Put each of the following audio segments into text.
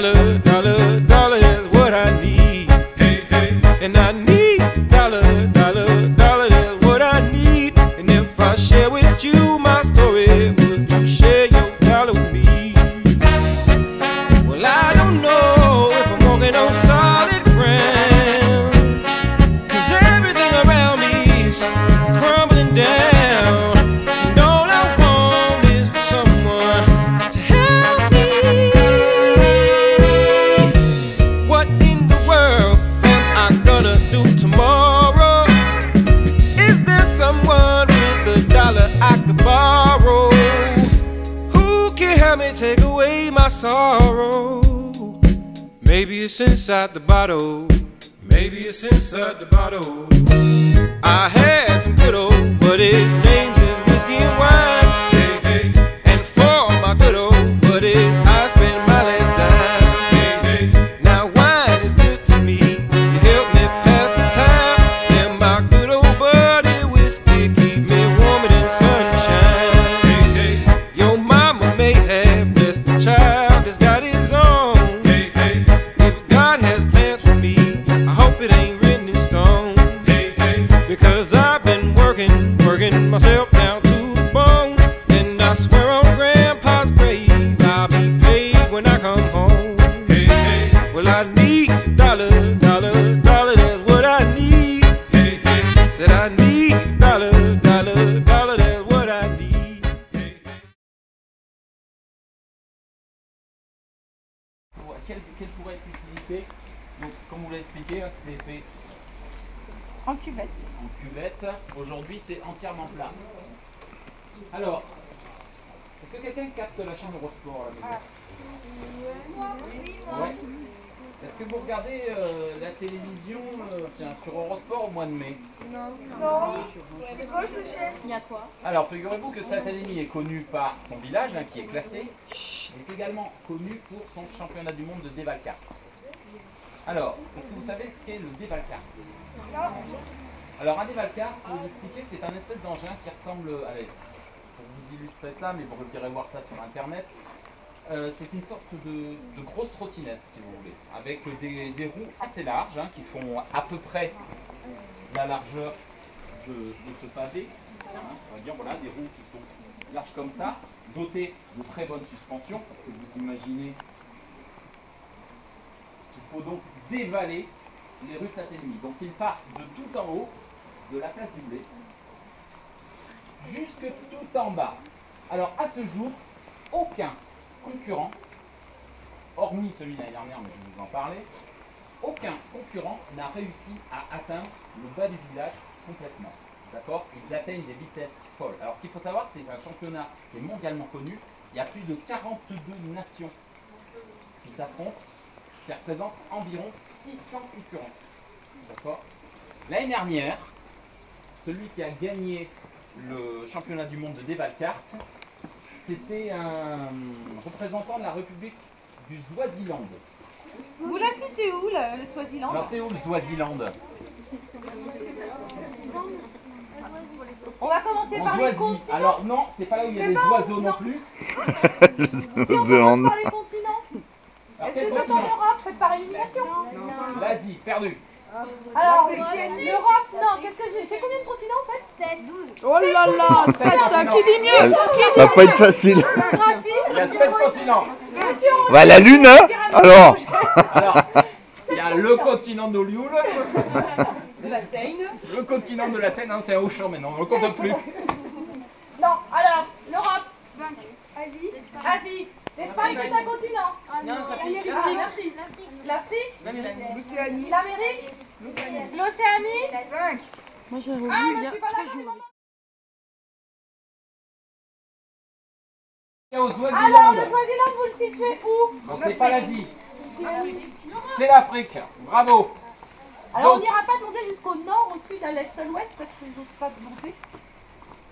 dollar, dollar, dollar, that's what I need. Hey, hey. And I need dollar, dollar, dollar, that's what I need. And if I share with you my story, would you share your dollar with me? Well, I don't know if I'm walking on solid ground, 'cause everything around me is crumbling down. And all I want is for someone to help me. What in the world am I gonna do tomorrow? Is there someone with a dollar I could borrow? Who can help me take away my sorrow? Maybe it's inside the bottle. Maybe it's inside the bottle. I had some good old buddies, names is whiskey and wine. Hey, hey. And for my good old buddies, I spend my last dime. Hey, hey. Now wine is good to me, it helped me pass the time. And my good old buddy whiskey keep me warmer than sunshine. Hey, hey. Your mama may have blessed the child that's got his own. Hey, hey. If God has plans for me, I hope it ain't written in stone. Hey, hey. Because I've been working myself down to the bone. And I swear on Grandpa's grave, I'll be paid when I come home. Hey, hey. Well, I need dollar, dollar, dollar, that's what I need. Hey, hey. Said I need dollar, dollar, dollar, that's what I need. Hey, hey. Quelle pourrait être l'utilité? Donc, comme vous l'avez expliqué, hein, c'était fait En cuvette. en cuvette. Aujourd'hui, c'est entièrement plat. Alors, est-ce que quelqu'un capte la chaîne Eurosport à la maison? Ouais. Est-ce que vous regardez la télévision sur Eurosport au mois de mai? Non. C'est quoi ce chaîne? Il y a quoi? Alors, figurez-vous que Saint-Denis est connu par son village, hein, qui est classé. Il est également connu pour son championnat du monde de dévalcarte. Alors, est-ce que vous savez ce qu'est le dévalcarte? Alors, un dévalcarte, pour vous expliquer, c'est un espèce d'engin qui ressemble, allez, pour vous illustrer ça, mais vous irez voir ça sur internet, c'est une sorte de grosse trottinette, si vous voulez, avec des roues assez larges, hein, qui font à peu près la largeur de ce pavé. Hein, on va dire, voilà, des roues qui sont larges comme ça, dotées de très bonnes suspensions, parce que vous imaginez qu'il faut donc dévaler les rues de Saint-Denis. Donc il part de tout en haut, de la place du Blé, jusque tout en bas. Alors à ce jour, aucun concurrent, hormis celui de l'année dernière, mais je vais vous en parler, aucun concurrent n'a réussi à atteindre le bas du village complètement. D'accord? Ils atteignent des vitesses folles. Alors ce qu'il faut savoir, c'est un championnat qui est mondialement connu. Il y a plus de 42 nations qui s'affrontent, qui représentent environ 600 concurrents. D'accord? L'année dernière, celui qui a gagné le championnat du monde de dévalcarte, c'était un représentant de la République du Swaziland. Vous la citez où, le Swaziland? Alors c'est où le Swaziland? On va commencer En par les Swazie. continents. Alors non, c'est pas là où il y a C'est des pas oiseaux où, non non. plus. Si on commence par les continents. Alors, Est-ce quel que c'est en continent? Europe? Faites par élimination. L'Asie, perdu. Alors, l'Europe, non. Qu'est-ce que j'ai combien de continents en fait? 7, 12. Oh là là, 7, qui dit mieux? Ça va pas être facile. Géographie. Il y a 7 continents. Bah la lune, hein? Alors, Alors, il y a le continent de l'Olioul, De la Seine. le continent de la Seine, hein, c'est un Auchan maintenant, on ne compte plus. Non, alors, l'Europe. 5. Asie. Asie. L'Espagne, c'est un continent. Non, l'Amérique. Ah, merci. L'Afrique. L'Amérique. L'Amérique. L'Océanie. 5. Ah, moi je suis pas là. Et au Alors, Swaziland, le Swaziland, vous le situez où? donc c'est pas l'Asie, c'est l'Afrique, bravo. Alors, on Donc- n'ira pas demander jusqu'au nord, au sud, à l'est, à l'ouest, parce que je n'ose pas demander.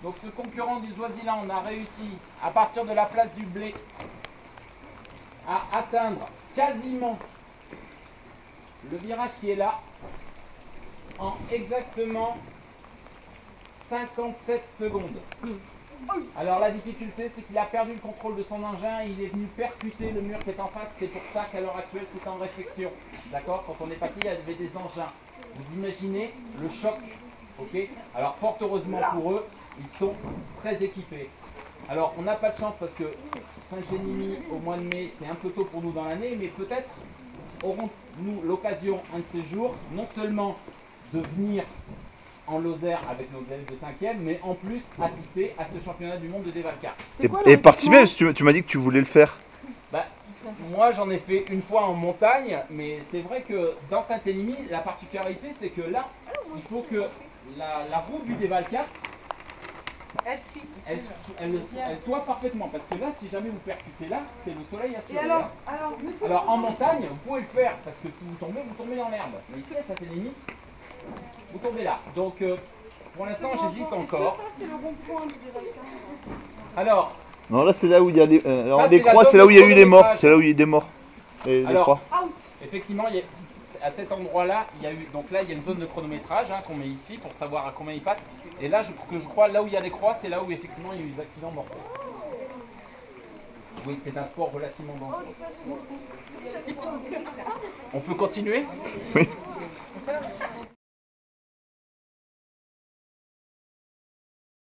Donc ce concurrent du Swaziland a réussi, à partir de la place du Blé, à atteindre quasiment le virage qui est là, en exactement 57 secondes. Alors la difficulté, c'est qu'il a perdu le contrôle de son engin, il est venu percuter le mur qui est en face, c'est pour ça qu'à l'heure actuelle c'est en réflexion. D'accord? Quand on est passé, il y avait des engins. Vous imaginez le choc, ok? Alors fort heureusement pour eux, ils sont très équipés. Alors on n'a pas de chance parce que Saint-Émilion au mois de mai, c'est un peu tôt pour nous dans l'année, mais peut-être aurons-nous l'occasion un de ces jours, non seulement de venir en Lozère avec nos élèves de 5e, mais en plus assister à ce championnat du monde de Dévalcar. Et participer, parce que tu m'as dit que tu voulais le faire. Bah, moi j'en ai fait une fois en montagne, mais c'est vrai que dans Saint-Émilion, la particularité c'est que là, il faut que la route du Dévalcar, elle soit parfaitement, parce que là, si jamais vous percutez là, c'est le soleil assuré. Alors en montagne, vous pouvez le faire, parce que si vous tombez dans l'herbe. Mais ici à Saint-Émilion, vous tombez là. Donc pour l'instant, j'hésite encore. Ça, c'est le bon point du Dévalcar. Alors, Non, là c'est là où il y a des. Alors Ça, les c'est la croix, zone c'est là où il y a de eu des morts. chronométrage. C'est là où il y a eu des morts. Et les Alors, croix. effectivement, à cet endroit-là, il y a eu. Donc là, il y a une zone de chronométrage qu'on met ici pour savoir à combien il passe. Et là, je crois, là où il y a des croix, c'est là où effectivement il y a eu des accidents mortels. Oui, c'est un sport relativement dangereux. On peut continuer? Oui.